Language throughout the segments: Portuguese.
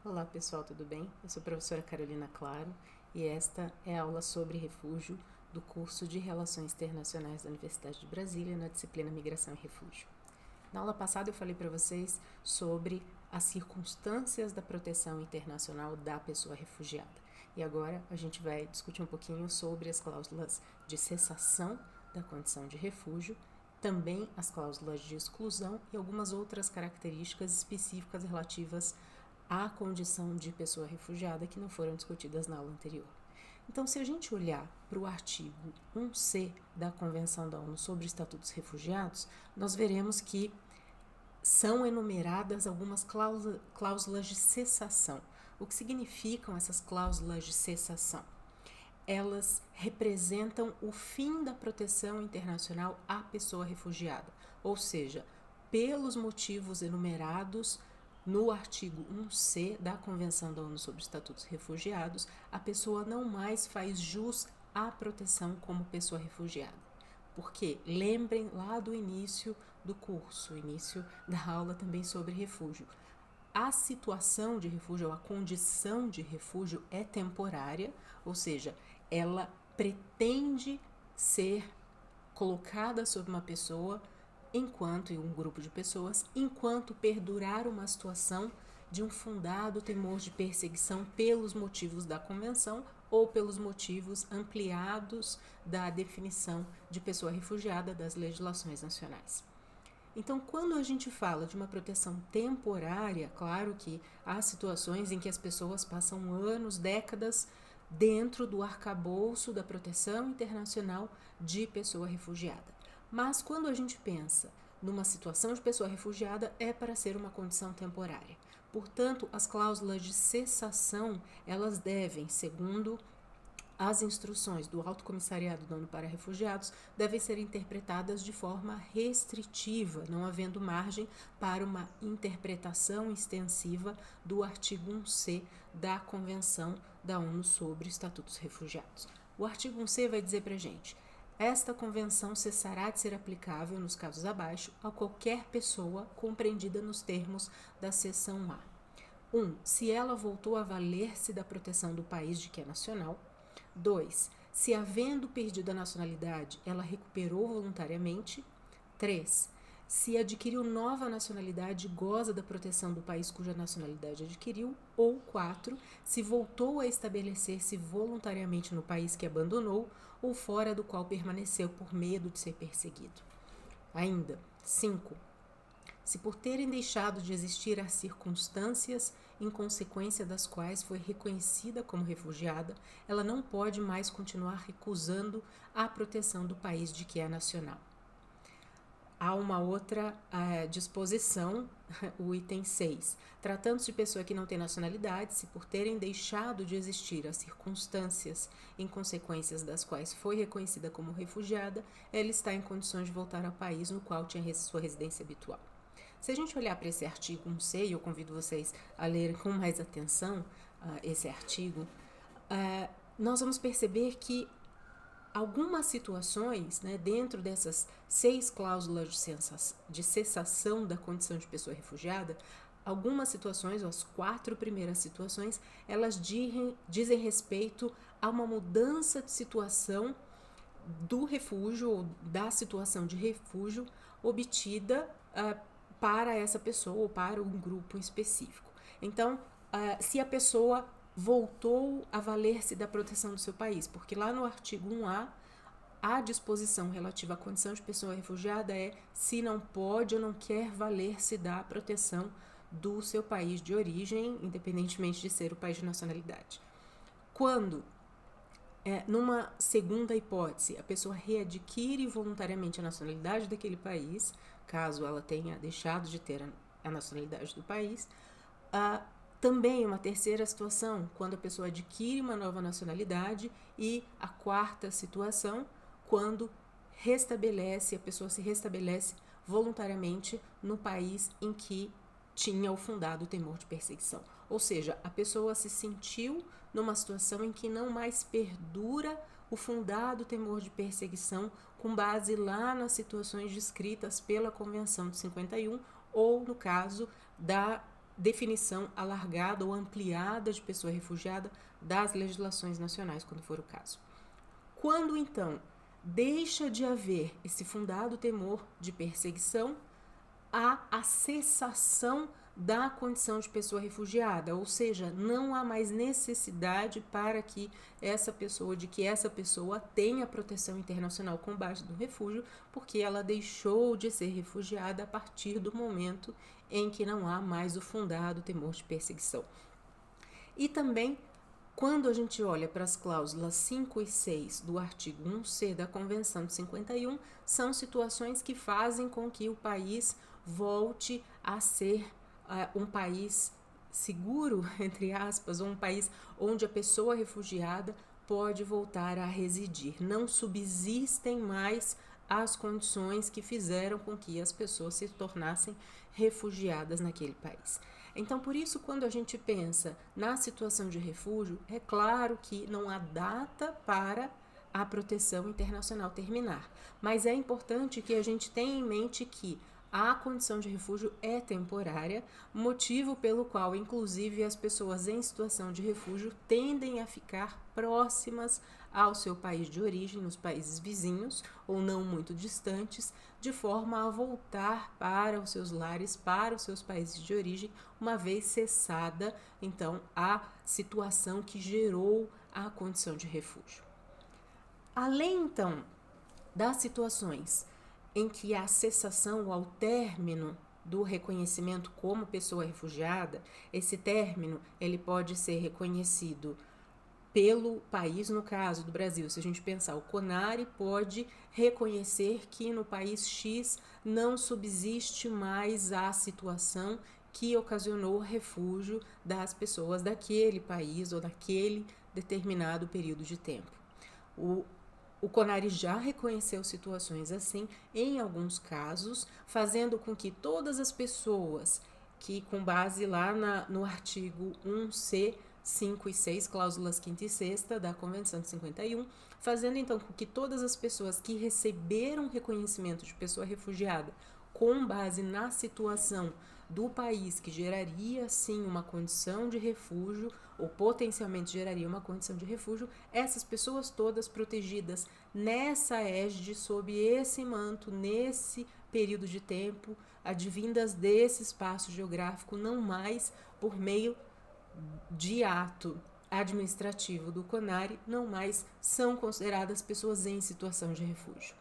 Olá pessoal, tudo bem? Eu sou a professora Carolina Claro e esta é a aula sobre refúgio do curso de Relações Internacionais da Universidade de Brasília na disciplina Migração e Refúgio. Na aula passada eu falei para vocês sobre as circunstâncias da proteção internacional da pessoa refugiada e agora a gente vai discutir um pouquinho sobre as cláusulas de cessação da condição de refúgio, também as cláusulas de exclusão e algumas outras características específicas relativas à condição de pessoa refugiada que não foram discutidas na aula anterior. Então, se a gente olhar para o artigo 1C da Convenção da ONU sobre Estatutos Refugiados, nós veremos que são enumeradas algumas cláusulas de cessação. O que significam essas cláusulas de cessação? Elas representam o fim da proteção internacional à pessoa refugiada, ou seja, pelos motivos enumerados no artigo 1C da Convenção da ONU sobre Estatutos Refugiados, a pessoa não mais faz jus à proteção como pessoa refugiada. Porque lembrem lá do início do curso, início da aula também sobre refúgio. A situação de refúgio, ou a condição de refúgio é temporária, ou seja, ela pretende ser colocada sobre uma pessoa enquanto, em um grupo de pessoas, enquanto perdurar uma situação de um fundado temor de perseguição pelos motivos da convenção ou pelos motivos ampliados da definição de pessoa refugiada das legislações nacionais. Então, quando a gente fala de uma proteção temporária, claro que há situações em que as pessoas passam anos, décadas dentro do arcabouço da proteção internacional de pessoa refugiada. Mas quando a gente pensa numa situação de pessoa refugiada, é para ser uma condição temporária. Portanto, as cláusulas de cessação, elas devem, segundo as instruções do Alto Comissariado da ONU para Refugiados, devem ser interpretadas de forma restritiva, não havendo margem para uma interpretação extensiva do artigo 1C da Convenção da ONU sobre Estatutos Refugiados. O artigo 1C vai dizer para a gente: esta convenção cessará de ser aplicável, nos casos abaixo, a qualquer pessoa compreendida nos termos da seção A. 1. Se ela voltou a valer-se da proteção do país de que é nacional. 2. Se havendo perdido a nacionalidade, ela recuperou voluntariamente. 3. Se adquiriu nova nacionalidade, goza da proteção do país cuja nacionalidade adquiriu. Ou 4. Se voltou a estabelecer-se voluntariamente no país que abandonou ou fora do qual permaneceu por medo de ser perseguido. Ainda. 5. Se por terem deixado de existir as circunstâncias em consequência das quais foi reconhecida como refugiada, ela não pode mais continuar recusando a proteção do país de que é nacional. Há uma outra disposição, o item 6. Tratando-se de pessoa que não tem nacionalidade, se por terem deixado de existir as circunstâncias em consequências das quais foi reconhecida como refugiada, ela está em condições de voltar ao país no qual tinha sua residência habitual. Se a gente olhar para esse artigo 1C, e eu convido vocês a lerem com mais atenção esse artigo, nós vamos perceber que algumas situações, né, dentro dessas 6 cláusulas de cessação da condição de pessoa refugiada, algumas situações, ou as 4 primeiras situações, elas dizem respeito a uma mudança de situação do refúgio ou da situação de refúgio obtida para essa pessoa ou para um grupo específico. Então, se a pessoa voltou a valer-se da proteção do seu país, porque lá no artigo 1A, a disposição relativa à condição de pessoa refugiada é se não pode ou não quer valer-se da proteção do seu país de origem, independentemente de ser o país de nacionalidade. Quando, numa segunda hipótese, a pessoa readquire voluntariamente a nacionalidade daquele país, caso ela tenha deixado de ter a nacionalidade do país, também uma terceira situação, quando a pessoa adquire uma nova nacionalidade, e a quarta situação, quando a pessoa se restabelece voluntariamente no país em que tinha o fundado temor de perseguição. Ou seja, a pessoa se sentiu numa situação em que não mais perdura o fundado temor de perseguição com base lá nas situações descritas pela Convenção de 51 ou no caso definição alargada ou ampliada de pessoa refugiada das legislações nacionais, quando for o caso. Quando, então, deixa de haver esse fundado temor de perseguição, há a cessação da condição de pessoa refugiada, ou seja, não há mais necessidade para que essa pessoa tenha proteção internacional com base no refúgio, porque ela deixou de ser refugiada a partir do momento em que não há mais o fundado temor de perseguição. E também, quando a gente olha para as cláusulas 5 e 6 do artigo 1C da Convenção de 51, são situações que fazem com que o país volte a ser um país seguro, entre aspas, ou um país onde a pessoa refugiada pode voltar a residir. Não subsistem mais as condições que fizeram com que as pessoas se tornassem refugiadas naquele país. Então, por isso, quando a gente pensa na situação de refúgio, é claro que não há data para a proteção internacional terminar, mas é importante que a gente tenha em mente que a condição de refúgio é temporária, motivo pelo qual, inclusive, as pessoas em situação de refúgio tendem a ficar próximas ao seu país de origem, nos países vizinhos ou não muito distantes, de forma a voltar para os seus lares, para os seus países de origem, uma vez cessada, então, a situação que gerou a condição de refúgio. Além, então, das situações em que a cessação ou ao término do reconhecimento como pessoa refugiada, esse término ele pode ser reconhecido pelo país, no caso do Brasil. Se a gente pensar, o CONARE pode reconhecer que no país X não subsiste mais a situação que ocasionou o refúgio das pessoas daquele país ou daquele determinado período de tempo. O CONARE já reconheceu situações assim, em alguns casos, fazendo com que todas as pessoas que, com base lá no artigo 1C, 5 e 6, cláusulas 5ª e 6ª da Convenção de 51, fazendo então com que todas as pessoas que receberam reconhecimento de pessoa refugiada com base na situação do país que geraria sim uma condição de refúgio ou potencialmente geraria uma condição de refúgio, essas pessoas todas protegidas nessa égide, sob esse manto, nesse período de tempo, advindas desse espaço geográfico, não mais por meio de ato administrativo do CONARE, não mais são consideradas pessoas em situação de refúgio.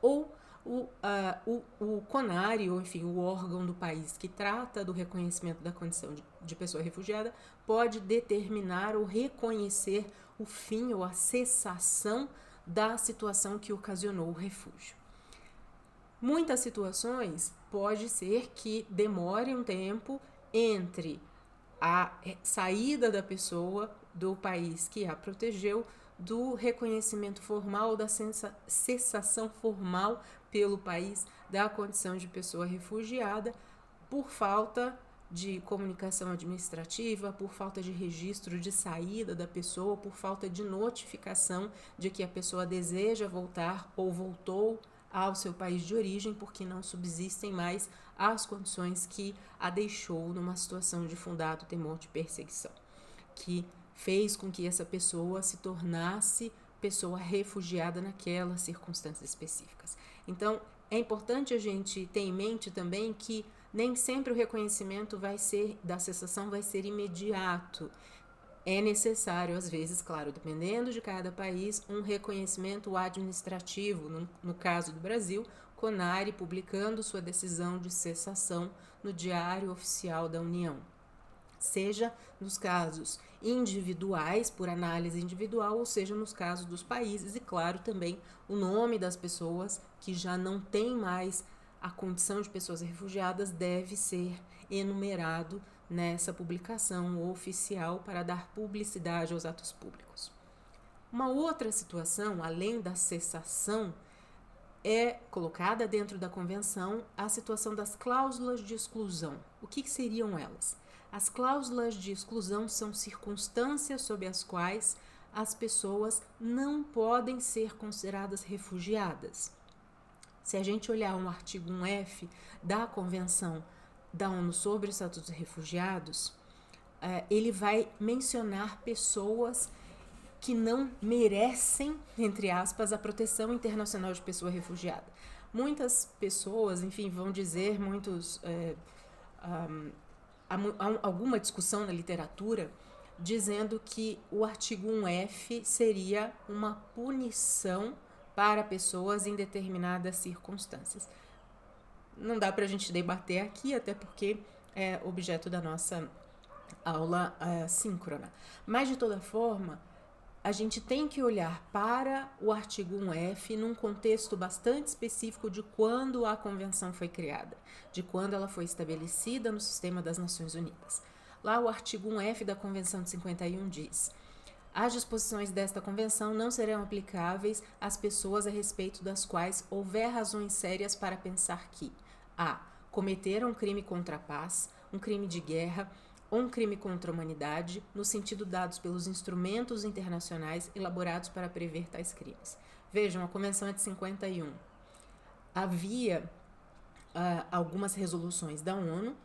Ou o CONARE, ou enfim, o órgão do país que trata do reconhecimento da condição de pessoa refugiada, pode determinar ou reconhecer o fim ou a cessação da situação que ocasionou o refúgio. Muitas situações pode ser que demore um tempo entre a saída da pessoa do país que a protegeu, do reconhecimento formal, da cessação formal pelo país da condição de pessoa refugiada, por falta de comunicação administrativa, por falta de registro de saída da pessoa, por falta de notificação de que a pessoa deseja voltar ou voltou ao seu país de origem, porque não subsistem mais as condições que a deixou numa situação de fundado temor de perseguição, que fez com que essa pessoa se tornasse pessoa refugiada naquelas circunstâncias específicas. Então, é importante a gente ter em mente também que nem sempre o reconhecimento da cessação vai ser imediato. É necessário, às vezes, claro, dependendo de cada país, um reconhecimento administrativo. No caso do Brasil, CONARE publicando sua decisão de cessação no Diário Oficial da União. Seja nos casos individuais, por análise individual, ou seja nos casos dos países, e claro também o nome das pessoas que já não têm mais a condição de pessoas refugiadas deve ser enumerado nessa publicação oficial para dar publicidade aos atos públicos. Uma outra situação, além da cessação, é colocada dentro da Convenção a situação das cláusulas de exclusão. O que seriam elas? As cláusulas de exclusão são circunstâncias sob as quais as pessoas não podem ser consideradas refugiadas. Se a gente olhar o artigo 1F da Convenção da ONU sobre o Estatuto dos Refugiados, ele vai mencionar pessoas que não merecem, entre aspas, a proteção internacional de pessoa refugiada. Muitas pessoas, enfim, vão dizer, há alguma discussão na literatura dizendo que o artigo 1F seria uma punição para pessoas em determinadas circunstâncias. Não dá para a gente debater aqui, até porque é objeto da nossa aula síncrona. Mas, de toda forma, a gente tem que olhar para o artigo 1F num contexto bastante específico de quando a convenção foi criada, de quando ela foi estabelecida no sistema das Nações Unidas. Lá o artigo 1F da Convenção de 51 diz: as disposições desta convenção não serão aplicáveis às pessoas a respeito das quais houver razões sérias para pensar que a. cometeram um crime contra a paz, um crime de guerra ou um crime contra a humanidade, no sentido dados pelos instrumentos internacionais elaborados para prever tais crimes. Vejam, a Convenção é de 51. Havia algumas resoluções da ONU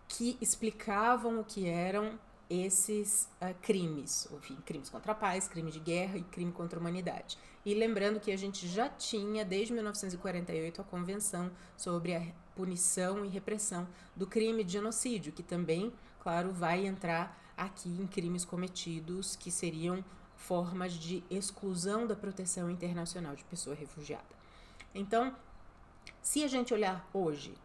que explicavam o que eram esses crimes, enfim, crimes contra a paz, crime de guerra e crime contra a humanidade. E lembrando que a gente já tinha, desde 1948, a Convenção sobre a punição e repressão do crime de genocídio, que também, claro, vai entrar aqui em crimes cometidos que seriam formas de exclusão da proteção internacional de pessoa refugiada. Então, se a gente olhar hoje,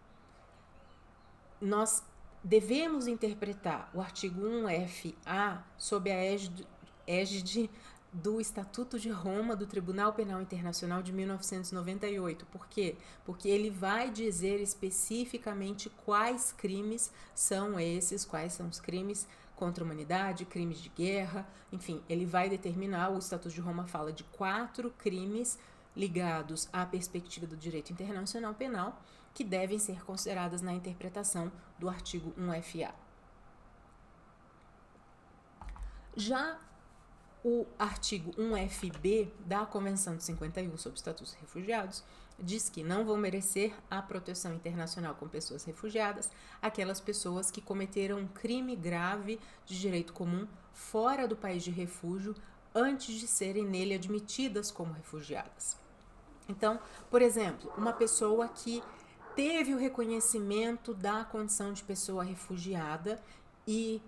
nós devemos interpretar o artigo 1FA sob a égide do Estatuto de Roma do Tribunal Penal Internacional de 1998. Por quê? Porque ele vai dizer especificamente quais crimes são esses, quais são os crimes contra a humanidade, crimes de guerra, enfim, ele vai determinar, o Estatuto de Roma fala de 4 crimes ligados à perspectiva do direito internacional penal, que devem ser consideradas na interpretação do artigo 1FA. Já o artigo 1FB da Convenção de 51 sobre o Estatuto dos Refugiados diz que não vão merecer a proteção internacional com pessoas refugiadas aquelas pessoas que cometeram um crime grave de direito comum fora do país de refúgio antes de serem nele admitidas como refugiadas. Então, por exemplo, uma pessoa que teve o reconhecimento da condição de pessoa refugiada e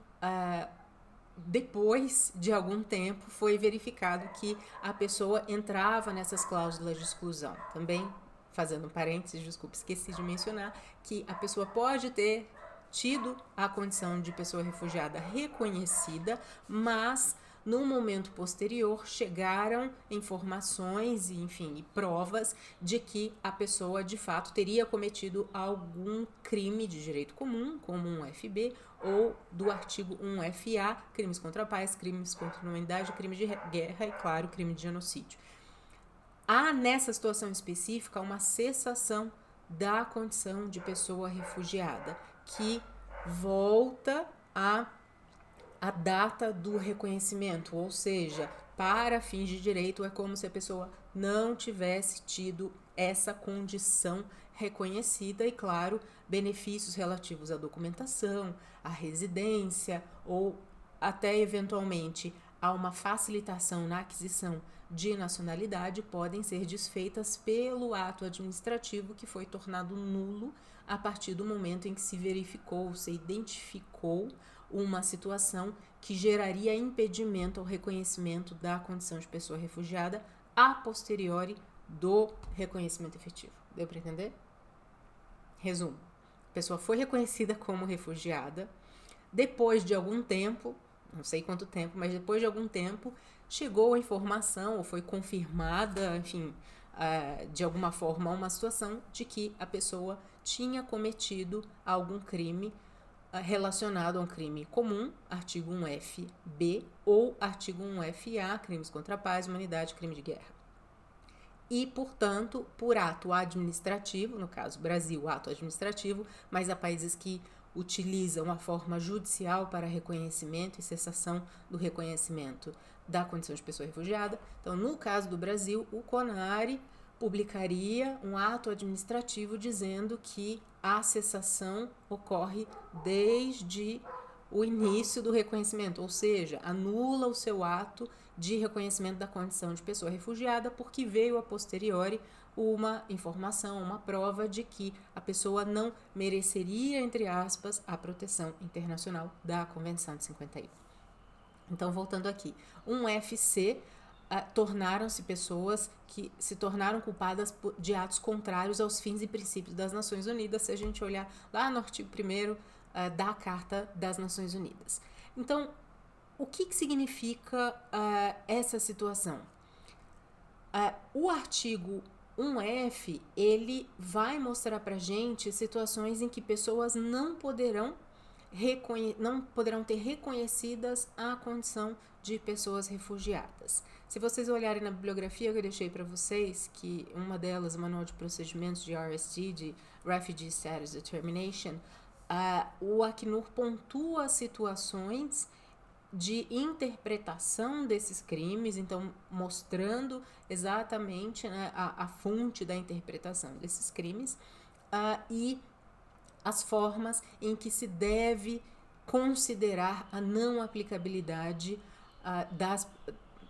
depois de algum tempo foi verificado que a pessoa entrava nessas cláusulas de exclusão. Também, fazendo um parênteses, desculpe, esqueci de mencionar que a pessoa pode ter tido a condição de pessoa refugiada reconhecida, mas no momento posterior chegaram informações e provas de que a pessoa de fato teria cometido algum crime de direito comum, como um FB, ou do artigo 1FA, crimes contra a paz, crimes contra a humanidade, crime de guerra e, claro, crime de genocídio. Há nessa situação específica uma cessação da condição de pessoa refugiada, que volta a data do reconhecimento, ou seja, para fins de direito é como se a pessoa não tivesse tido essa condição reconhecida e, claro, benefícios relativos à documentação, à residência ou até eventualmente a uma facilitação na aquisição de nacionalidade podem ser desfeitas pelo ato administrativo que foi tornado nulo a partir do momento em que se verificou, se identificou uma situação que geraria impedimento ao reconhecimento da condição de pessoa refugiada a posteriori do reconhecimento efetivo. Deu para entender? Resumo. A pessoa foi reconhecida como refugiada, depois de algum tempo, não sei quanto tempo, mas depois de algum tempo, chegou a informação ou foi confirmada, de alguma forma, uma situação de que a pessoa tinha cometido algum crime relacionado a um crime comum, artigo 1FB, ou artigo 1FA, crimes contra a paz, humanidade, crime de guerra. E, portanto, por ato administrativo, no caso Brasil, ato administrativo, mas há países que utilizam a forma judicial para reconhecimento e cessação do reconhecimento da condição de pessoa refugiada. Então, no caso do Brasil, o CONARE publicaria um ato administrativo dizendo que a cessação ocorre desde o início do reconhecimento, ou seja, anula o seu ato de reconhecimento da condição de pessoa refugiada porque veio a posteriori uma informação, uma prova de que a pessoa não mereceria, entre aspas, a proteção internacional da Convenção de 51. Então, voltando aqui, 1FC tornaram-se pessoas que se tornaram culpadas de atos contrários aos fins e princípios das Nações Unidas, se a gente olhar lá no artigo 1º da Carta das Nações Unidas. Então, o que significa essa situação? O artigo 1F, ele vai mostrar pra gente situações em que pessoas não poderão ter reconhecidas a condição de pessoas refugiadas. Se vocês olharem na bibliografia que eu deixei para vocês, que uma delas, o Manual de Procedimentos de RSD, de Refugee Status Determination, o Acnur pontua situações de interpretação desses crimes, então mostrando exatamente, né, a fonte da interpretação desses crimes e as formas em que se deve considerar a não aplicabilidade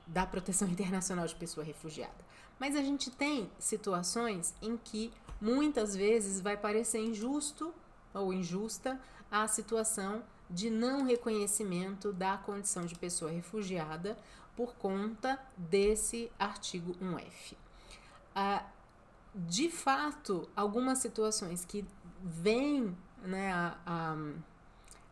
da proteção internacional de pessoa refugiada. Mas a gente tem situações em que muitas vezes vai parecer injusto ou injusta a situação de não reconhecimento da condição de pessoa refugiada por conta desse artigo 1F. De fato, algumas situações que vêm, né,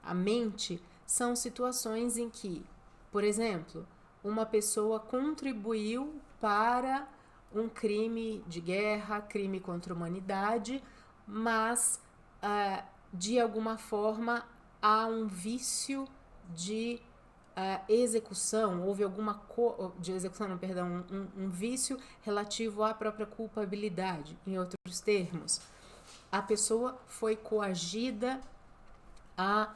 à mente são situações em que, por exemplo, uma pessoa contribuiu para um crime de guerra, crime contra a humanidade, mas de alguma forma há um vício de execução, houve alguma um vício relativo à própria culpabilidade. Em outros termos, a pessoa foi coagida a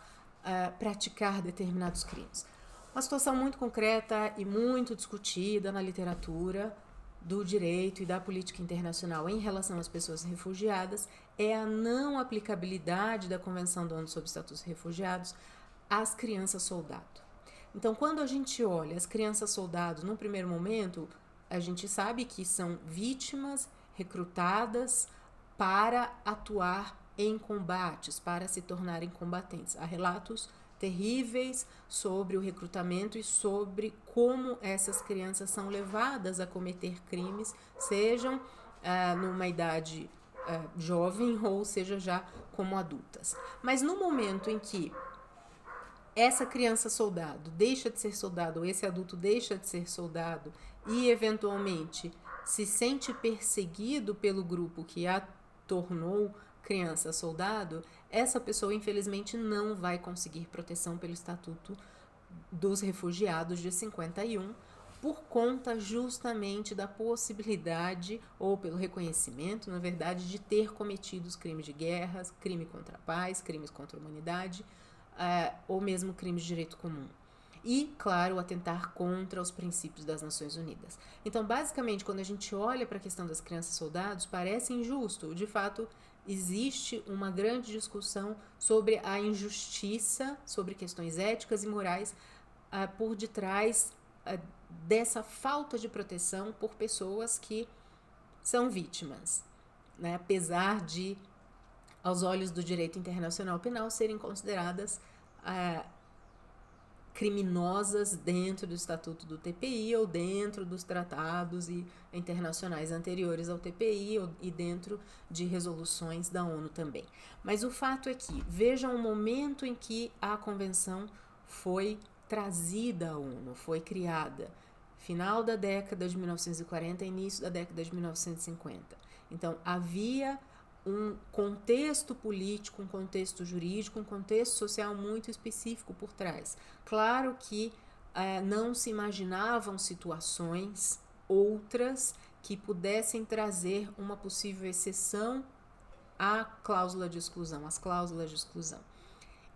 praticar determinados crimes. Uma situação muito concreta e muito discutida na literatura do direito e da política internacional em relação às pessoas refugiadas é a não aplicabilidade da Convenção da ONU sobre Estatutos de Refugiados às crianças soldado. Então, quando a gente olha as crianças soldados, no primeiro momento, a gente sabe que são vítimas recrutadas para atuar em combates, para se tornarem combatentes. Há relatos terríveis sobre o recrutamento e sobre como essas crianças são levadas a cometer crimes, sejam numa idade jovem ou seja já como adultas. Mas no momento em que essa criança soldado deixa de ser soldado ou esse adulto deixa de ser soldado e eventualmente se sente perseguido pelo grupo que a tornou criança soldado, essa pessoa infelizmente não vai conseguir proteção pelo Estatuto dos Refugiados de 51 por conta justamente da possibilidade ou pelo reconhecimento, na verdade, de ter cometido os crimes de guerra, crime contra a paz, crimes contra a humanidade ou mesmo crimes de direito comum. E, claro, atentar contra os princípios das Nações Unidas. Então, basicamente, quando a gente olha para a questão das crianças soldados, parece injusto. De fato, existe uma grande discussão sobre a injustiça, sobre questões éticas e morais por detrás dessa falta de proteção por pessoas que são vítimas, né? Apesar de, aos olhos do direito internacional penal, serem consideradas criminosas dentro do Estatuto do TPI ou dentro dos tratados internacionais anteriores ao TPI e dentro de resoluções da ONU também. Mas o fato é que, vejam o momento em que a convenção foi trazida à ONU, foi criada, final da década de 1940 e início da década de 1950. Então, havia um contexto político, um contexto jurídico, um contexto social muito específico por trás. Claro que não se imaginavam situações outras que pudessem trazer uma possível exceção à cláusula de exclusão, às cláusulas de exclusão.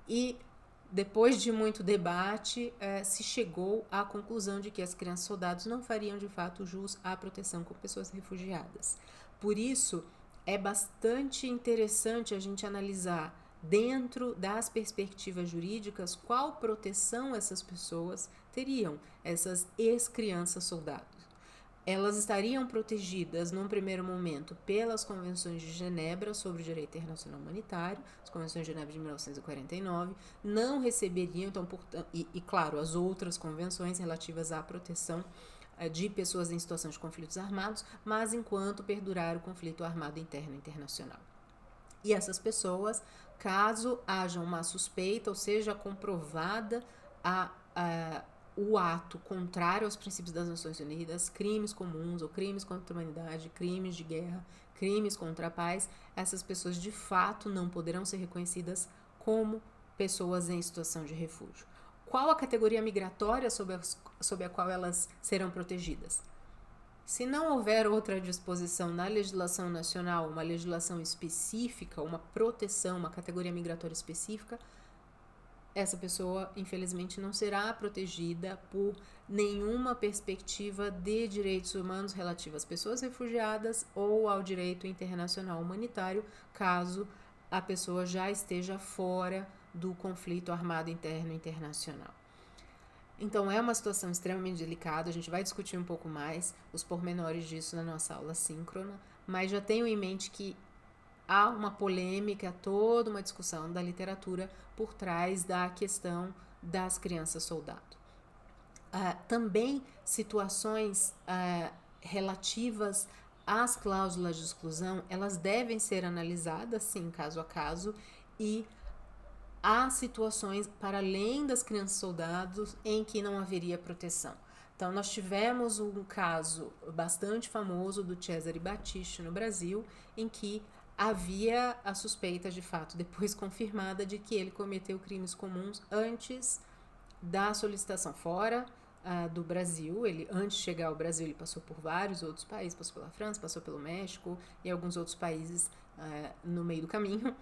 E depois de muito debate, se chegou à conclusão de que as crianças soldados não fariam de fato jus à proteção com pessoas refugiadas. Por isso, é bastante interessante a gente analisar, dentro das perspectivas jurídicas, qual proteção essas pessoas teriam, essas ex-crianças soldados. Elas estariam protegidas, num primeiro momento, pelas Convenções de Genebra sobre o Direito Internacional Humanitário, as Convenções de Genebra de 1949, não receberiam, então, claro, as outras convenções relativas à proteção de pessoas em situação de conflitos armados, mas enquanto perdurar o conflito armado interno internacional. E essas pessoas, caso haja uma suspeita, ou seja comprovada o ato contrário aos princípios das Nações Unidas, crimes comuns ou crimes contra a humanidade, crimes de guerra, crimes contra a paz, essas pessoas de fato não poderão ser reconhecidas como pessoas em situação de refúgio. Qual a categoria migratória sob a qual elas serão protegidas? Se não houver outra disposição na legislação nacional, uma legislação específica, uma proteção, uma categoria migratória específica, essa pessoa, infelizmente, não será protegida por nenhuma perspectiva de direitos humanos relativa às pessoas refugiadas ou ao direito internacional humanitário, caso a pessoa já esteja fora do conflito armado interno internacional. Então, é uma situação extremamente delicada, a gente vai discutir um pouco mais os pormenores disso na nossa aula síncrona, mas já tenho em mente que há uma polêmica, toda uma discussão da literatura por trás da questão das crianças soldado. Também situações relativas às cláusulas de exclusão, elas devem ser analisadas, sim, caso a caso, e há situações, para além das crianças soldados, em que não haveria proteção. Então, nós tivemos um caso bastante famoso do Cesare Battisti no Brasil, em que havia a suspeita, de fato, depois confirmada, de que ele cometeu crimes comuns antes da solicitação fora do Brasil. Ele, antes de chegar ao Brasil, ele passou por vários outros países, passou pela França, passou pelo México e alguns outros países no meio do caminho,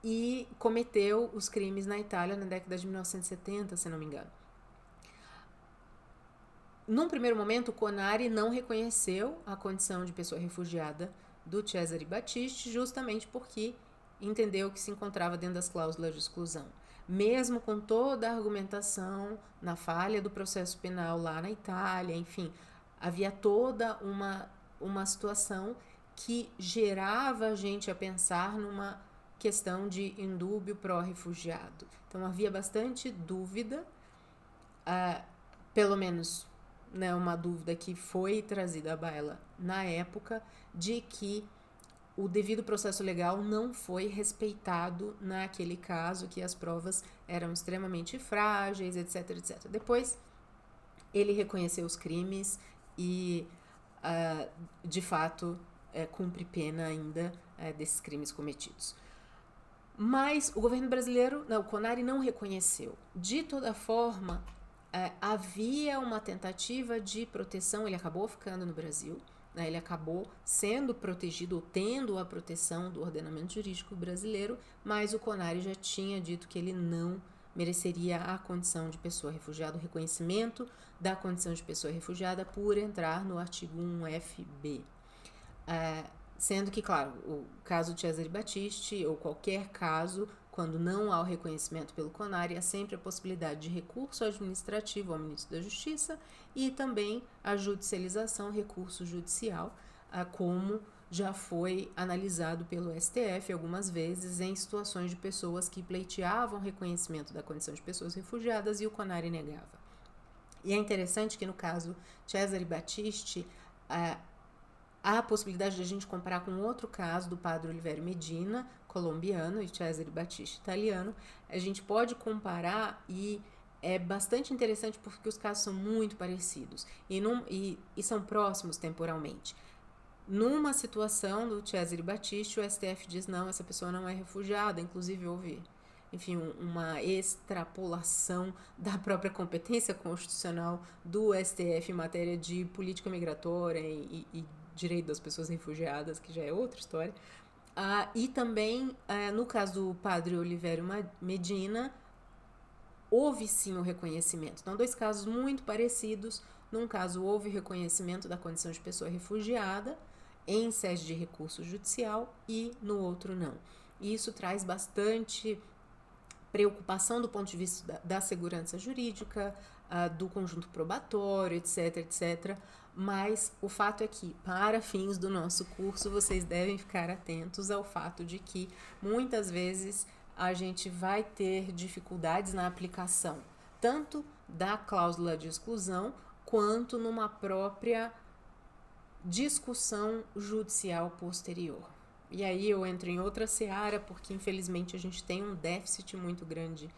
e cometeu os crimes na Itália na década de 1970, se não me engano. Num primeiro momento, o CONARE não reconheceu a condição de pessoa refugiada do Cesare Battisti, justamente porque entendeu que se encontrava dentro das cláusulas de exclusão. Mesmo com toda a argumentação na falha do processo penal lá na Itália, enfim, havia toda uma situação que gerava a gente a pensar numa questão de indúbio pró-refugiado. Então, havia bastante dúvida, pelo menos, né, uma dúvida que foi trazida à baila na época, de que o devido processo legal não foi respeitado naquele caso, que as provas eram extremamente frágeis, etc, etc. Depois, ele reconheceu os crimes e, de fato, cumpre pena ainda desses crimes cometidos. Mas o governo brasileiro, o CONARE não reconheceu. De toda forma, havia uma tentativa de proteção, ele acabou ficando no Brasil, ele acabou sendo protegido ou tendo a proteção do ordenamento jurídico brasileiro, mas o CONARE já tinha dito que ele não mereceria a condição de pessoa refugiada, o reconhecimento da condição de pessoa refugiada por entrar no artigo 1FB. Sendo que, claro, o caso de Cesare Battisti, ou qualquer caso, quando não há o reconhecimento pelo CONARE, há sempre a possibilidade de recurso administrativo ao ministro da Justiça e também a judicialização, recurso judicial, como já foi analisado pelo STF algumas vezes em situações de pessoas que pleiteavam reconhecimento da condição de pessoas refugiadas e o CONARE negava. E é interessante que no caso Cesare Battisti, há a possibilidade de a gente comparar com outro caso do padre Olivério Medina, colombiano, e Cesare Battisti, italiano. A gente pode comparar e é bastante interessante porque os casos são muito parecidos e são próximos temporalmente. Numa situação do Cesare Battisti, o STF diz não, essa pessoa não é refugiada, inclusive houve, enfim, uma extrapolação da própria competência constitucional do STF em matéria de política migratória e direito das pessoas refugiadas, que já é outra história. E também, no caso do padre Olivério Medina, houve sim o reconhecimento. Então, dois casos muito parecidos. Num caso, houve reconhecimento da condição de pessoa refugiada. em sede de recurso judicial e no outro não. E isso traz bastante preocupação do ponto de vista da segurança jurídica, do conjunto probatório, etc, etc. Mas o fato é que, para fins do nosso curso, vocês devem ficar atentos ao fato de que, muitas vezes, a gente vai ter dificuldades na aplicação, tanto da cláusula de exclusão, quanto numa própria discussão judicial posterior. E aí eu entro em outra seara, porque infelizmente a gente tem um déficit muito grande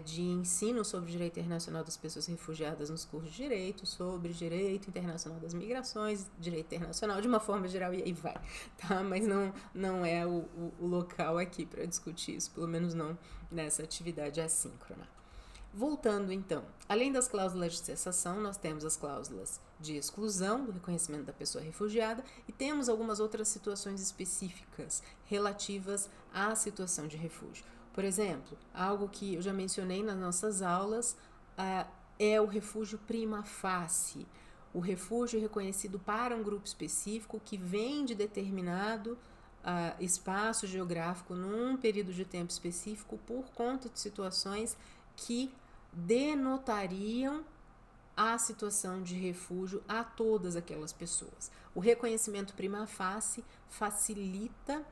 de ensino sobre direito internacional das pessoas refugiadas nos cursos de direito, sobre direito internacional das migrações, direito internacional de uma forma geral, e aí vai, tá? Mas não é o local aqui para discutir isso, pelo menos não nessa atividade assíncrona. Voltando então, além das cláusulas de cessação, nós temos as cláusulas de exclusão do reconhecimento da pessoa refugiada e temos algumas outras situações específicas relativas à situação de refúgio. Por exemplo, algo que eu já mencionei nas nossas aulas é o refúgio prima facie. O refúgio reconhecido para um grupo específico que vem de determinado espaço geográfico num período de tempo específico por conta de situações que denotariam a situação de refúgio a todas aquelas pessoas. O reconhecimento prima facie facilita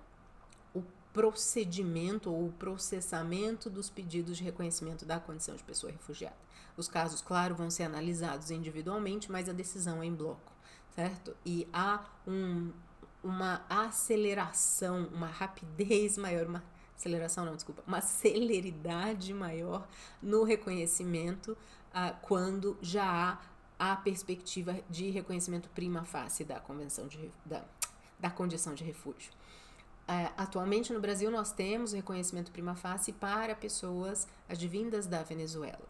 o procedimento ou o processamento dos pedidos de reconhecimento da condição de pessoa refugiada. Os casos, claro, vão ser analisados individualmente, mas a decisão é em bloco, certo? E há uma aceleração, uma rapidez maior, uma celeridade maior no reconhecimento quando já há a perspectiva de reconhecimento prima facie da convenção da condição de refúgio. Atualmente no Brasil nós temos reconhecimento prima facie para pessoas advindas da Venezuela.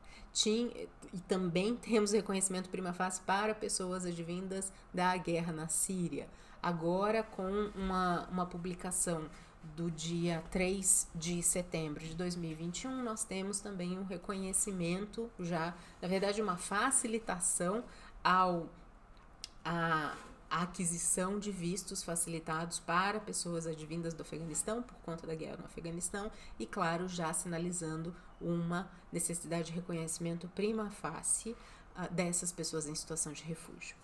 E também temos reconhecimento prima facie para pessoas advindas da guerra na Síria. Agora, com uma publicação do dia 3 de setembro de 2021, nós temos também um reconhecimento já, na verdade, uma facilitação à aquisição de vistos facilitados para pessoas advindas do Afeganistão por conta da guerra no Afeganistão e, claro, já sinalizando uma necessidade de reconhecimento prima facie dessas pessoas em situação de refúgio.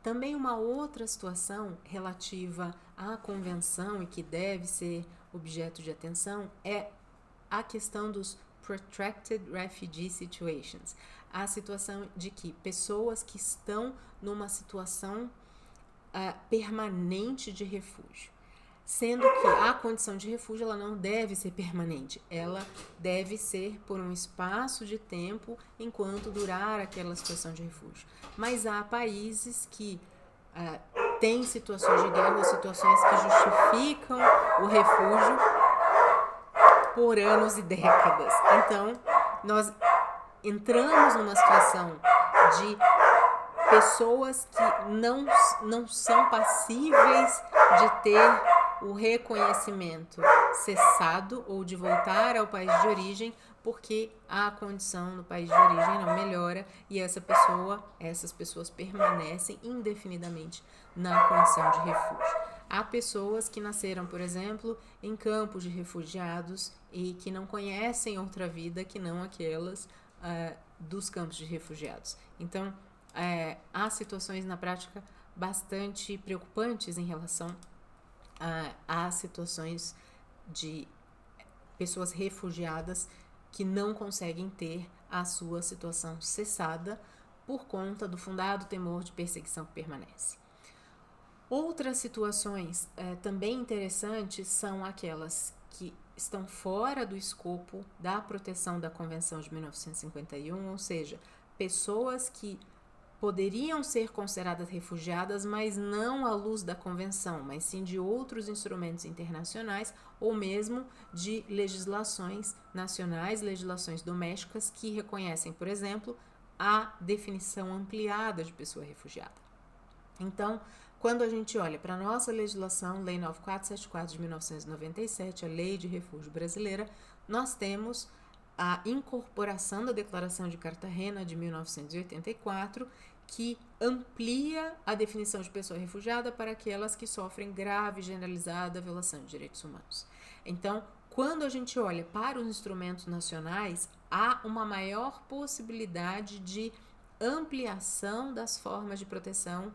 Também uma outra situação relativa à convenção e que deve ser objeto de atenção é a questão dos Protracted Refugee Situations, a situação de que pessoas que estão numa situação permanente de refúgio, sendo que a condição de refúgio ela não deve ser permanente, ela deve ser por um espaço de tempo enquanto durar aquela situação de refúgio. Mas há países que têm situações de guerra ou situações que justificam o refúgio por anos e décadas. Então, nós entramos numa situação de pessoas que não são passíveis de ter o reconhecimento cessado ou de voltar ao país de origem porque a condição no país de origem não melhora e essas pessoas permanecem indefinidamente na condição de refúgio. Há pessoas que nasceram, por exemplo, em campos de refugiados e que não conhecem outra vida que não aquelas dos campos de refugiados. Então, há situações na prática bastante preocupantes em relação a situações de pessoas refugiadas que não conseguem ter a sua situação cessada por conta do fundado temor de perseguição que permanece. Outras situações também interessantes são aquelas que estão fora do escopo da proteção da Convenção de 1951, ou seja, pessoas que poderiam ser consideradas refugiadas, mas não à luz da Convenção, mas sim de outros instrumentos internacionais ou mesmo de legislações nacionais, legislações domésticas que reconhecem, por exemplo, a definição ampliada de pessoa refugiada. Então, quando a gente olha para a nossa legislação, Lei 9474 de 1997, a Lei de Refúgio Brasileira, nós temos a incorporação da Declaração de Cartagena de 1984, que amplia a definição de pessoa refugiada para aquelas que sofrem grave e generalizada violação de direitos humanos. Então, quando a gente olha para os instrumentos nacionais, há uma maior possibilidade de ampliação das formas de proteção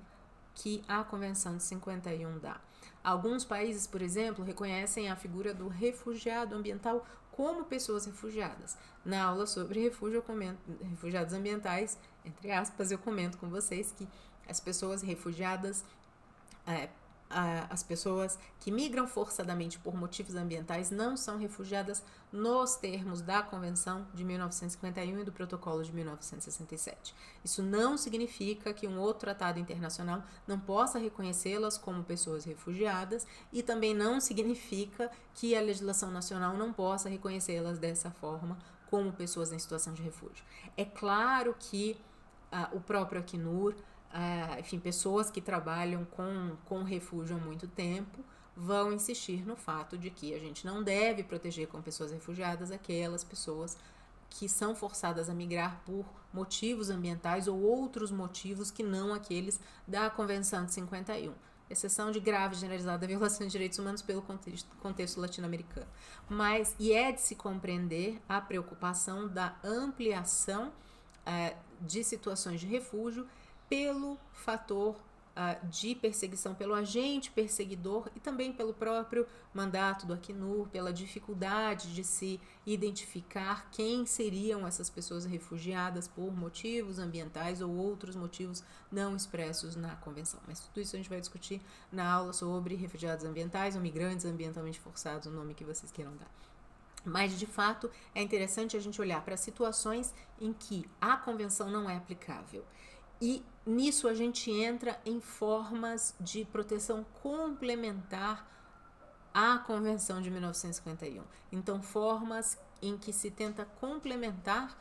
que a Convenção de 51 dá. Alguns países, por exemplo, reconhecem a figura do refugiado ambiental como pessoas refugiadas. Na aula sobre refugiados ambientais, entre aspas, eu comento com vocês que as pessoas refugiadas, as pessoas que migram forçadamente por motivos ambientais não são refugiadas nos termos da Convenção de 1951 e do Protocolo de 1967. Isso não significa que um outro tratado internacional não possa reconhecê-las como pessoas refugiadas e também não significa que a legislação nacional não possa reconhecê-las dessa forma como pessoas em situação de refúgio. É claro que o próprio Acnur, enfim, pessoas que trabalham com refúgio há muito tempo vão insistir no fato de que a gente não deve proteger como pessoas refugiadas aquelas pessoas que são forçadas a migrar por motivos ambientais ou outros motivos que não aqueles da Convenção de 51, exceção de grave e generalizada violação de direitos humanos pelo contexto latino-americano. E é de se compreender a preocupação da ampliação de situações de refúgio pelo fator de perseguição, pelo agente perseguidor e também pelo próprio mandato do Acnur, pela dificuldade de se identificar quem seriam essas pessoas refugiadas por motivos ambientais ou outros motivos não expressos na Convenção. Mas tudo isso a gente vai discutir na aula sobre refugiados ambientais ou migrantes ambientalmente forçados, o nome que vocês queiram dar. Mas, de fato, é interessante a gente olhar para situações em que a Convenção não é aplicável. E nisso a gente entra em formas de proteção complementar à Convenção de 1951. Então, formas em que se tenta complementar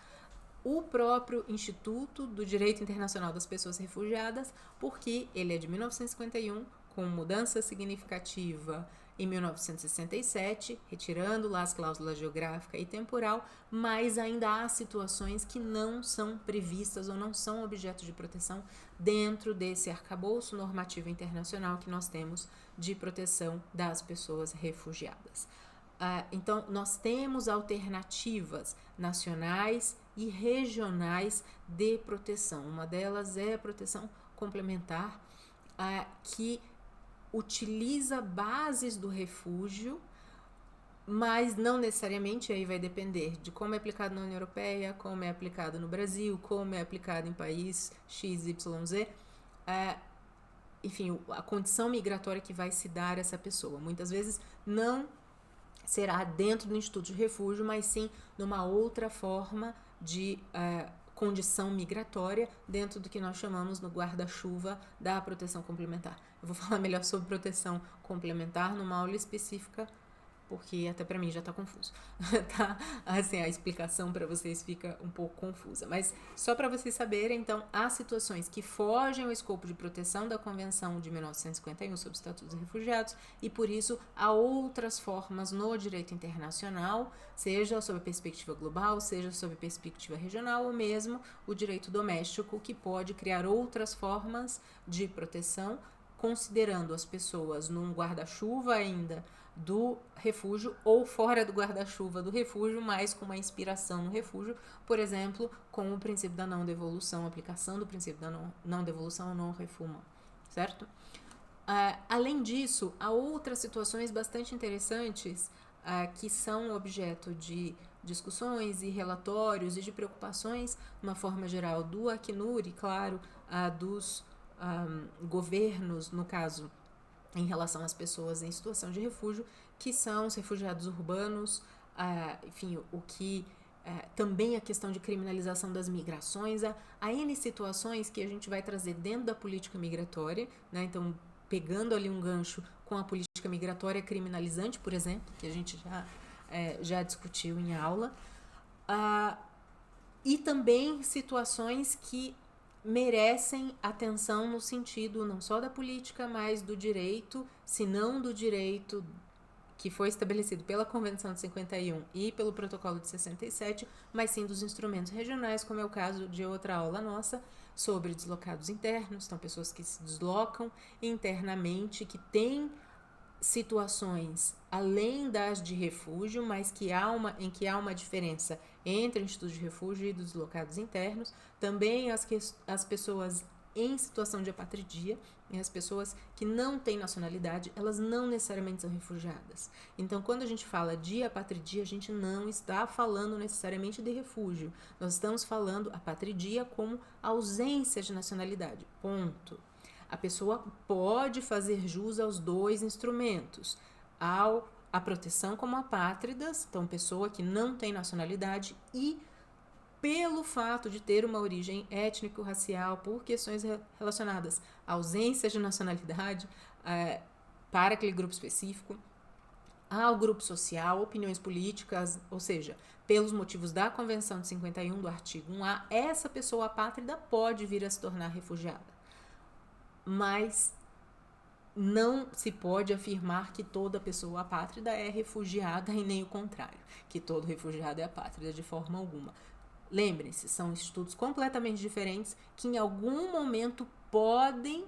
o próprio Instituto do Direito Internacional das Pessoas Refugiadas, porque ele é de 1951, com mudança significativa em 1967, retirando lá as cláusulas geográfica e temporal, mas ainda há situações que não são previstas ou não são objeto de proteção dentro desse arcabouço normativo internacional que nós temos de proteção das pessoas refugiadas. Então, nós temos alternativas nacionais e regionais de proteção. Uma delas é a proteção complementar, que utiliza bases do refúgio, mas não necessariamente, aí vai depender de como é aplicado na União Europeia, como é aplicado no Brasil, como é aplicado em país XYZ, enfim, a condição migratória que vai se dar a essa pessoa. Muitas vezes não será dentro do Instituto de Refúgio, mas sim numa outra forma de condição migratória dentro do que nós chamamos no guarda-chuva da proteção complementar. Eu vou falar melhor sobre proteção complementar numa aula específica, porque até para mim já tá confuso, tá? Assim, a explicação para vocês fica um pouco confusa, mas só para vocês saberem, então, há situações que fogem ao escopo de proteção da Convenção de 1951 sobre o Estatuto dos Refugiados e, por isso, há outras formas no direito internacional, seja sob a perspectiva global, seja sob a perspectiva regional ou mesmo o direito doméstico, que pode criar outras formas de proteção, considerando as pessoas num guarda-chuva ainda do refúgio ou fora do guarda-chuva do refúgio, mas com uma inspiração no refúgio, por exemplo, com o princípio da não devolução, a aplicação do princípio da não devolução ou não refoulement, certo? Além disso, há outras situações bastante interessantes que são objeto de discussões e relatórios e de preocupações, de uma forma geral, do Acnur e, claro, dos governos, no caso, em relação às pessoas em situação de refúgio, que são os refugiados urbanos, enfim, o que também a questão de criminalização das migrações, há N situações que a gente vai trazer dentro da política migratória, né? Então, pegando ali um gancho com a política migratória criminalizante, por exemplo, que a gente já discutiu em aula, e também situações que merecem atenção no sentido não só da política, mas do direito, se não do direito que foi estabelecido pela Convenção de 51 e pelo Protocolo de 67, mas sim dos instrumentos regionais, como é o caso de outra aula nossa sobre deslocados internos, então pessoas que se deslocam internamente, que têm situações além das de refúgio, mas em que há uma diferença entre o Instituto de Refúgio e dos deslocados internos. Também as pessoas em situação de apatridia, e as pessoas que não têm nacionalidade, elas não necessariamente são refugiadas. Então, quando a gente fala de apatridia, a gente não está falando necessariamente de refúgio. Nós estamos falando apatridia como ausência de nacionalidade. Ponto. A pessoa pode fazer jus aos dois instrumentos, a proteção como apátridas, então pessoa que não tem nacionalidade, e pelo fato de ter uma origem étnico-racial, por questões relacionadas à ausência de nacionalidade para aquele grupo específico, ao grupo social, opiniões políticas, ou seja, pelos motivos da Convenção de 51, do artigo 1A, essa pessoa apátrida pode vir a se tornar refugiada. Mas não se pode afirmar que toda pessoa apátrida é refugiada e nem o contrário, que todo refugiado é apátrida de forma alguma. Lembrem-se, são institutos completamente diferentes que em algum momento podem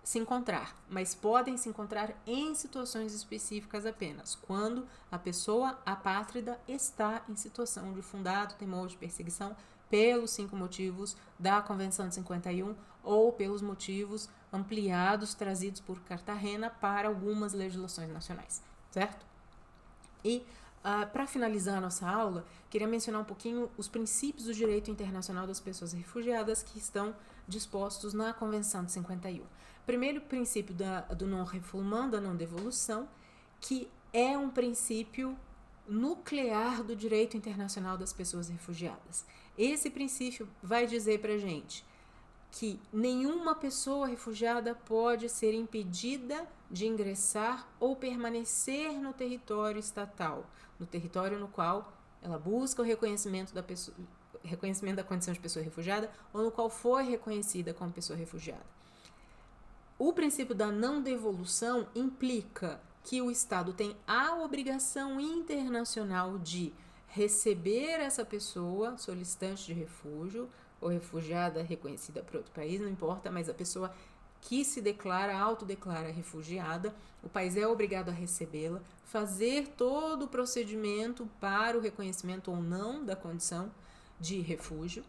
se encontrar, mas podem se encontrar em situações específicas apenas, quando a pessoa apátrida está em situação de fundado temor de perseguição pelos 5 motivos da Convenção de 51 ou pelos motivos ampliados trazidos por Cartagena para algumas legislações nacionais, certo? E para finalizar a nossa aula, queria mencionar um pouquinho os princípios do direito internacional das pessoas refugiadas que estão dispostos na Convenção de 51. Primeiro princípio do non-refoulement, da não-devolução, que é um princípio nuclear do direito internacional das pessoas refugiadas. Esse princípio vai dizer para a gente que nenhuma pessoa refugiada pode ser impedida de ingressar ou permanecer no território estatal, no território no qual ela busca o reconhecimento da condição de pessoa refugiada ou no qual foi reconhecida como pessoa refugiada. O princípio da não devolução implica que o Estado tem a obrigação internacional de receber essa pessoa solicitante de refúgio ou refugiada reconhecida por outro país, não importa, mas a pessoa que se autodeclara refugiada, o país é obrigado a recebê-la, fazer todo o procedimento para o reconhecimento ou não da condição de refúgio.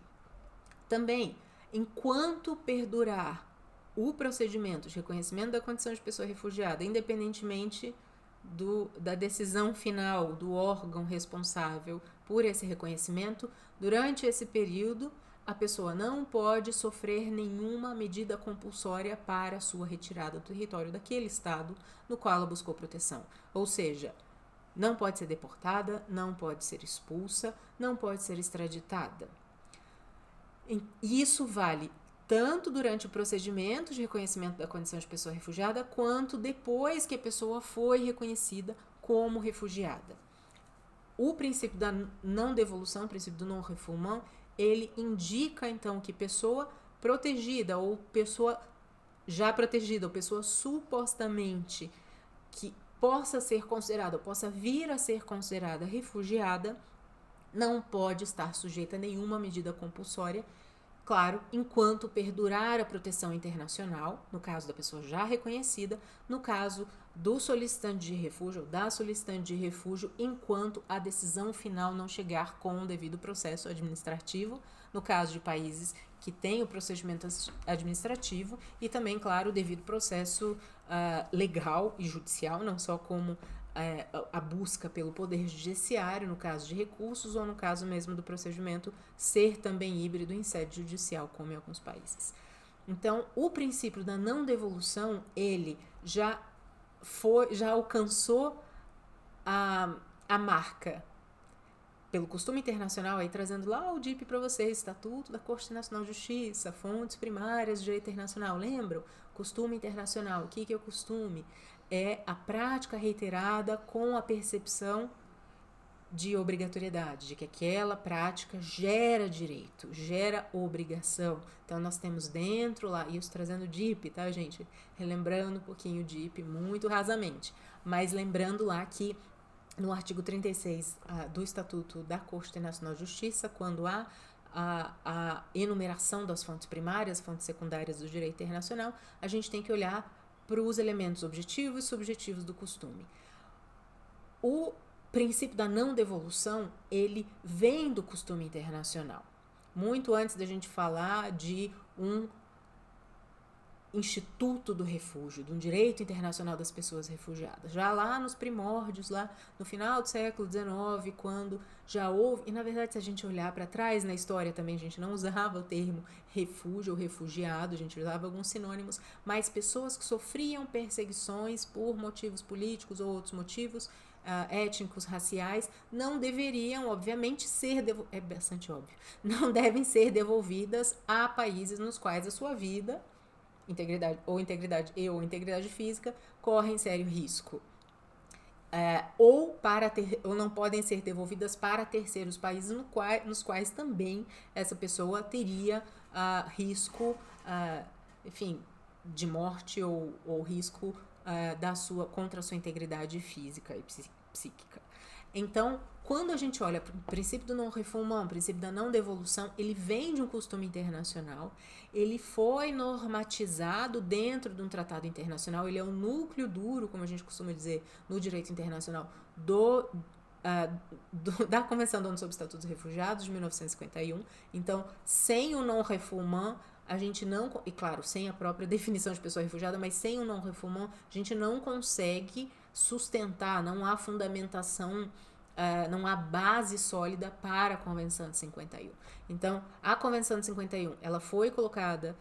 Também, enquanto perdurar o procedimento de reconhecimento da condição de pessoa refugiada, independentemente da decisão final do órgão responsável por esse reconhecimento, durante esse período, a pessoa não pode sofrer nenhuma medida compulsória para a sua retirada do território daquele estado no qual ela buscou proteção. Ou seja, não pode ser deportada, não pode ser expulsa, não pode ser extraditada. E isso vale tanto durante o procedimento de reconhecimento da condição de pessoa refugiada, quanto depois que a pessoa foi reconhecida como refugiada. O princípio da não devolução, o princípio do non-refoulement, ele indica, então, que pessoa protegida ou pessoa já protegida ou pessoa supostamente que possa ser considerada ou possa vir a ser considerada refugiada não pode estar sujeita a nenhuma medida compulsória, claro, enquanto perdurar a proteção internacional, no caso da pessoa já reconhecida, no caso do solicitante de refúgio ou da solicitante de refúgio, enquanto a decisão final não chegar com o devido processo administrativo, no caso de países que têm o procedimento administrativo, e também, claro, o devido processo legal e judicial, não só como a busca pelo poder judiciário, no caso de recursos, ou no caso mesmo do procedimento ser também híbrido em sede judicial, como em alguns países. Então, o princípio da não devolução, ele já alcançou a marca pelo costume internacional, aí trazendo lá o DIP para vocês, Estatuto da Corte Nacional de Justiça, fontes primárias de direito internacional, lembram? Costume internacional, o que é o costume? É a prática reiterada com a percepção de obrigatoriedade, de que aquela prática gera direito, gera obrigação. Então, nós temos dentro lá, isso trazendo o DIP, tá, gente? Relembrando um pouquinho o DIP, muito rasamente. Mas lembrando lá que no artigo 36 do Estatuto da Corte Internacional de Justiça, quando há a enumeração das fontes primárias, fontes secundárias do direito internacional, a gente tem que olhar para os elementos objetivos e subjetivos do costume. O princípio da não devolução, ele vem do costume internacional. Muito antes da gente falar de um instituto do refúgio, de um direito internacional das pessoas refugiadas. Já lá nos primórdios, lá no final do século XIX, quando já houve... E, na verdade, se a gente olhar para trás na história também, a gente não usava o termo refúgio ou refugiado, a gente usava alguns sinônimos, mas pessoas que sofriam perseguições por motivos políticos ou outros motivos étnicos, raciais, não deveriam, obviamente, é bastante óbvio, não devem ser devolvidas a países nos quais a sua vida, integridade física, correm sério risco. Ou não podem ser devolvidas para terceiros países nos quais também essa pessoa teria risco, enfim, de morte ou risco contra a sua integridade física e psíquica. Então, quando a gente olha para o princípio do non-refoulement, o princípio da não devolução, ele vem de um costume internacional, ele foi normatizado dentro de um tratado internacional, ele é o núcleo duro, como a gente costuma dizer, no direito internacional da Convenção da ONU sobre o Estatuto dos Refugiados, de 1951. Então, sem o non-refoulement, a gente não... E claro, sem a própria definição de pessoa refugiada, mas sem o non-refoulement, a gente não consegue sustentar, não há fundamentação, não há base sólida para a Convenção de 51. Então, a Convenção de 51, ela foi colocada...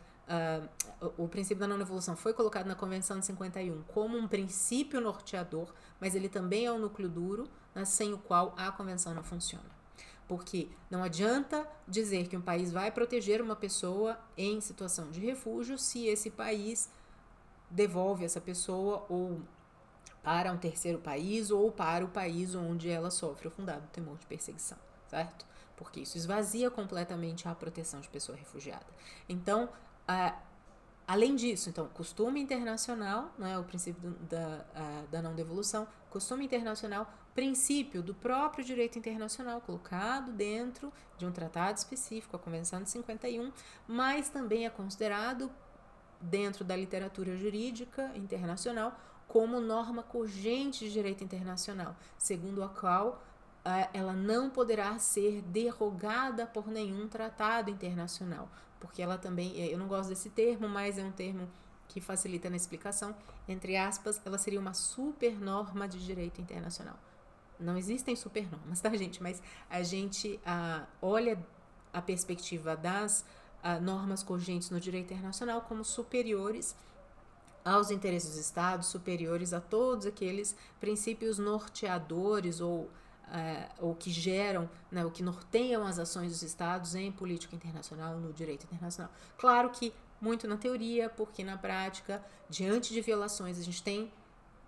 o princípio da não-devolução foi colocado na Convenção de 51 como um princípio norteador, mas ele também é um núcleo duro, sem o qual a Convenção não funciona. Porque não adianta dizer que um país vai proteger uma pessoa em situação de refúgio se esse país devolve essa pessoa ou para um terceiro país ou para o país onde ela sofre o fundado temor de perseguição, certo? Porque isso esvazia completamente a proteção de pessoa refugiada. Então, além disso, então, costume internacional, né, o princípio da não devolução, costume internacional, princípio do próprio direito internacional colocado dentro de um tratado específico, a Convenção de 51, mas também é considerado dentro da literatura jurídica internacional como norma cogente de direito internacional, segundo a qual ela não poderá ser derrogada por nenhum tratado internacional, porque ela também, eu não gosto desse termo, mas é um termo que facilita na explicação, entre aspas, ela seria uma supernorma de direito internacional. Não existem supernormas, tá, gente? Mas a gente olha a perspectiva das normas cogentes no direito internacional como superiores aos interesses dos Estados, superiores a todos aqueles princípios norteadores ou que geram, né, o que norteiam as ações dos Estados em política internacional, no direito internacional. Claro que muito na teoria, porque na prática, diante de violações, a gente tem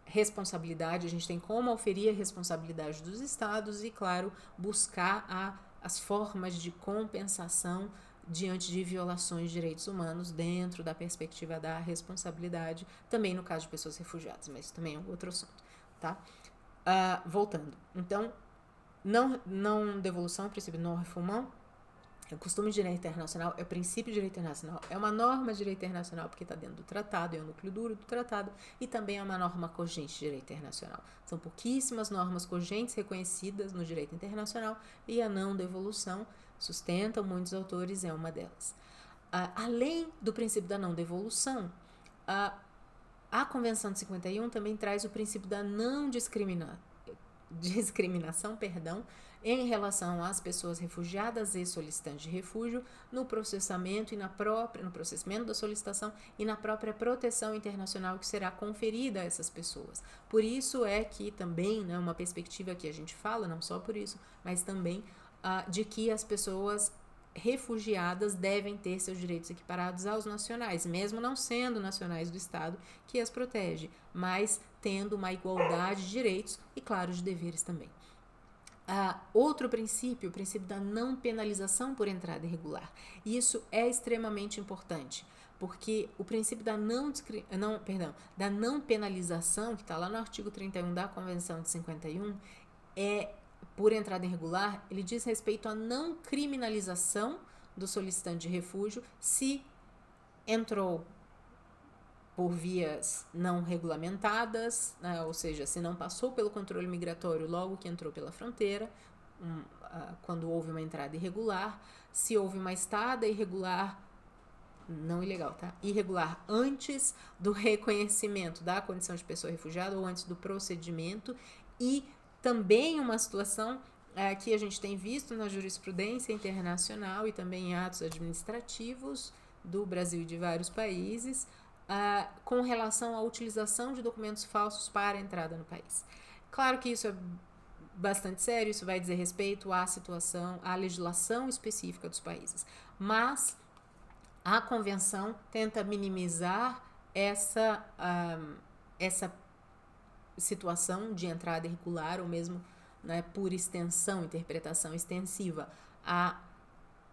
responsabilidade, a gente tem como auferir a responsabilidade dos Estados e, claro, buscar as formas de compensação diante de violações de direitos humanos dentro da perspectiva da responsabilidade, também no caso de pessoas refugiadas, mas isso também é um outro assunto, tá? Voltando. Então, não devolução, princípio não refoulement, o costume de direito internacional é o princípio de direito internacional, é uma norma de direito internacional porque está dentro do tratado, é o núcleo duro do tratado e também é uma norma cogente de direito internacional. São pouquíssimas normas cogentes reconhecidas no direito internacional e a não devolução, sustentam muitos autores, é uma delas. Além do princípio da não devolução, a Convenção de 51 também traz o princípio da não discriminação, em relação às pessoas refugiadas e solicitantes de refúgio no processamento no processamento da solicitação e na própria proteção internacional que será conferida a essas pessoas. Por isso é que também, né, uma perspectiva que a gente fala, não só por isso, mas também de que as pessoas refugiadas devem ter seus direitos equiparados aos nacionais, mesmo não sendo nacionais do Estado que as protege, mas tendo uma igualdade de direitos e, claro, de deveres também. Outro princípio, o princípio da não penalização por entrada irregular. Isso é extremamente importante, porque o princípio da não penalização, que está lá no artigo 31 da Convenção de 51, por entrada irregular, ele diz respeito à não criminalização do solicitante de refúgio se entrou por vias não regulamentadas, né, ou seja, se não passou pelo controle migratório logo que entrou pela fronteira, quando houve uma entrada irregular, se houve uma estada irregular, não ilegal, tá? Irregular antes do reconhecimento da condição de pessoa refugiada ou antes do procedimento, e também uma situação que a gente tem visto na jurisprudência internacional e também em atos administrativos do Brasil e de vários países, com relação à utilização de documentos falsos para a entrada no país. Claro que isso é bastante sério, isso vai dizer respeito à situação, à legislação específica dos países, mas a convenção tenta minimizar essa situação de entrada irregular, ou mesmo, né, por extensão, interpretação extensiva, a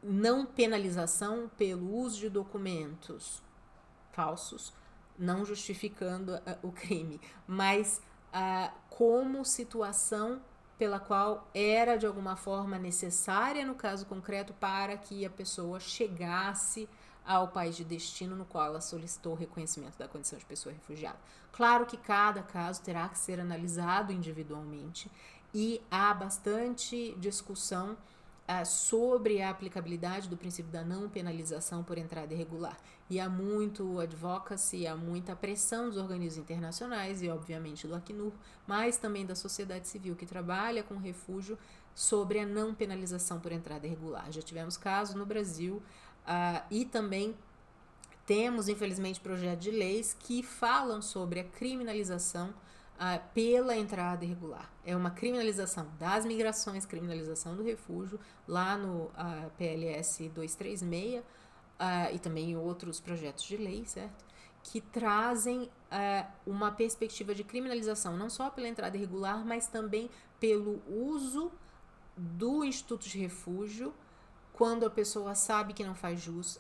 não penalização pelo uso de documentos falsos, não justificando o crime, mas como situação pela qual era de alguma forma necessária, no caso concreto, para que a pessoa chegasse ao país de destino no qual ela solicitou o reconhecimento da condição de pessoa refugiada. Claro que cada caso terá que ser analisado individualmente e há bastante discussão sobre a aplicabilidade do princípio da não penalização por entrada irregular. E há muito advocacy, há muita pressão dos organismos internacionais e, obviamente, do Acnur, mas também da sociedade civil que trabalha com refúgio sobre a não penalização por entrada irregular. Já tivemos casos no Brasil e também temos, infelizmente, projetos de leis que falam sobre a criminalização pela entrada irregular. É uma criminalização das migrações, criminalização do refúgio, lá no PLS 236 e também em outros projetos de lei, certo? Que trazem uma perspectiva de criminalização, não só pela entrada irregular, mas também pelo uso do instituto de refúgio quando a pessoa sabe que não faz jus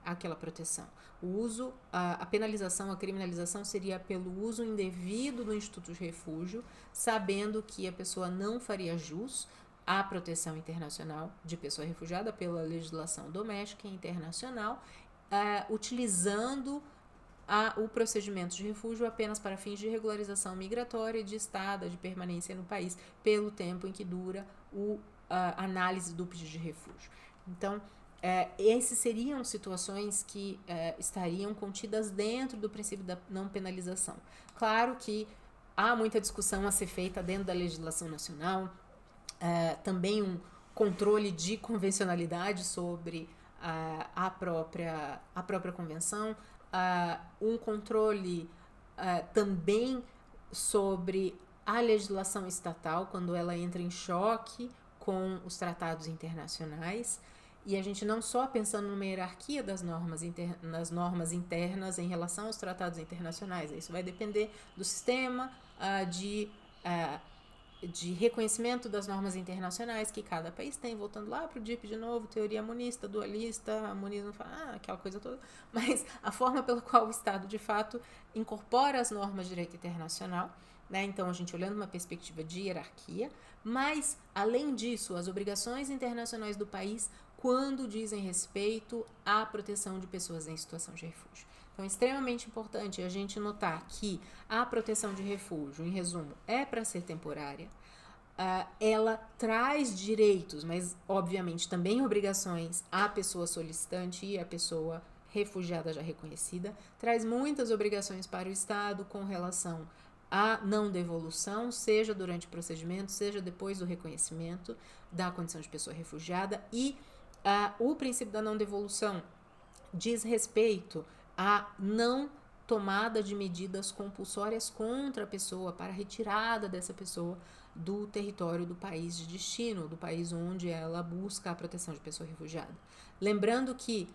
àquela proteção. O uso, a penalização, a criminalização seria pelo uso indevido do instituto de refúgio, sabendo que a pessoa não faria jus à proteção internacional de pessoa refugiada pela legislação doméstica e internacional, utilizando o procedimento de refúgio apenas para fins de regularização migratória, de estada, de permanência no país, pelo tempo em que dura a análise do pedido de refúgio. Então, essas seriam situações que estariam contidas dentro do princípio da não penalização. Claro que há muita discussão a ser feita dentro da legislação nacional, também um controle de convencionalidade sobre a própria convenção, um controle também sobre a legislação estatal, quando ela entra em choque com os tratados internacionais, e a gente não só pensando numa hierarquia das nas normas internas em relação aos tratados internacionais, isso vai depender do sistema de reconhecimento das normas internacionais que cada país tem, voltando lá para o DIP de novo, teoria monista, dualista, monismo, aquela coisa toda, mas a forma pela qual o Estado de fato incorpora as normas de direito internacional, né? Então a gente olhando uma perspectiva de hierarquia, mas além disso, as obrigações internacionais do país quando dizem respeito à proteção de pessoas em situação de refúgio. Então é extremamente importante a gente notar que a proteção de refúgio, em resumo, é para ser temporária, ela traz direitos, mas obviamente também obrigações à pessoa solicitante e à pessoa refugiada já reconhecida, traz muitas obrigações para o Estado com relação a não devolução, seja durante o procedimento, seja depois do reconhecimento da condição de pessoa refugiada, e o princípio da não devolução diz respeito à não tomada de medidas compulsórias contra a pessoa, para a retirada dessa pessoa do território do país de destino, do país onde ela busca a proteção de pessoa refugiada. Lembrando que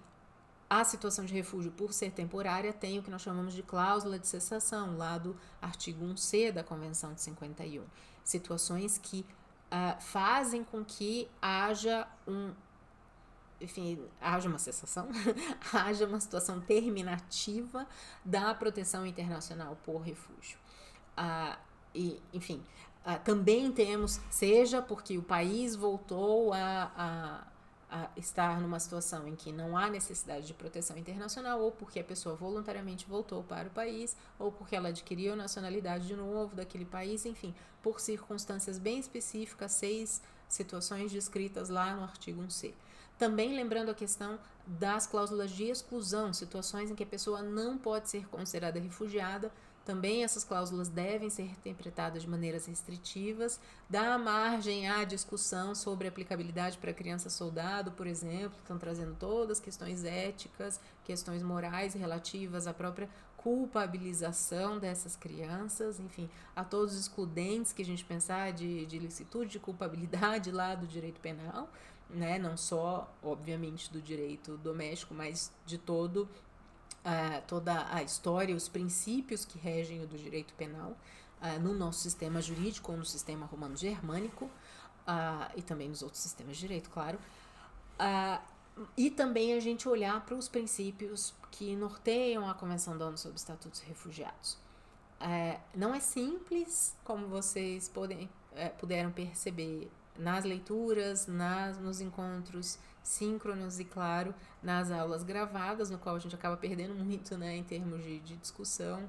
a situação de refúgio, por ser temporária, tem o que nós chamamos de cláusula de cessação, lá do artigo 1C da Convenção de 51. Situações que fazem com que haja enfim, haja uma cessação, haja uma situação terminativa da proteção internacional por refúgio. Enfim, também temos, seja porque o país voltou a estar numa situação em que não há necessidade de proteção internacional, ou porque a pessoa voluntariamente voltou para o país, ou porque ela adquiriu nacionalidade de novo daquele país, enfim, por circunstâncias bem específicas, 6 situações descritas lá no artigo 1C. Também lembrando a questão das cláusulas de exclusão, situações em que a pessoa não pode ser considerada refugiada. Também essas cláusulas devem ser interpretadas de maneiras restritivas, dá margem à discussão sobre aplicabilidade para criança-soldado, por exemplo, estão trazendo todas as questões éticas, questões morais relativas à própria culpabilização dessas crianças, enfim, a todos os excludentes que a gente pensar de licitude, de culpabilidade lá do direito penal, né? Não só, obviamente, do direito doméstico, mas de toda a história, os princípios que regem o do direito penal no nosso sistema jurídico ou no sistema romano-germânico e também nos outros sistemas de direito, claro. E também a gente olhar para os princípios que norteiam a Convenção da ONU sobre Estatutos de Refugiados. Não é simples, como vocês puderam perceber nas leituras, nos encontros síncronos e, claro, nas aulas gravadas, no qual a gente acaba perdendo muito, né, em termos de discussão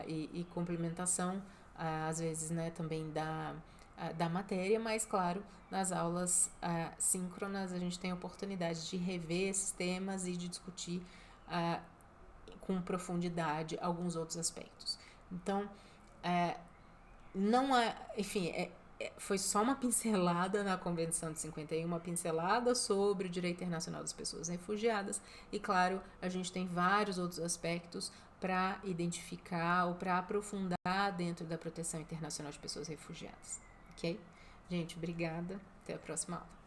e complementação, às vezes, né, também da matéria, mas, claro, nas aulas síncronas a gente tem a oportunidade de rever esses temas e de discutir com profundidade alguns outros aspectos. Então, não é, enfim, foi só uma pincelada na Convenção de 51, uma pincelada sobre o direito internacional das pessoas refugiadas e, claro, a gente tem vários outros aspectos para identificar ou para aprofundar dentro da proteção internacional de pessoas refugiadas, ok? Gente, obrigada, até a próxima aula.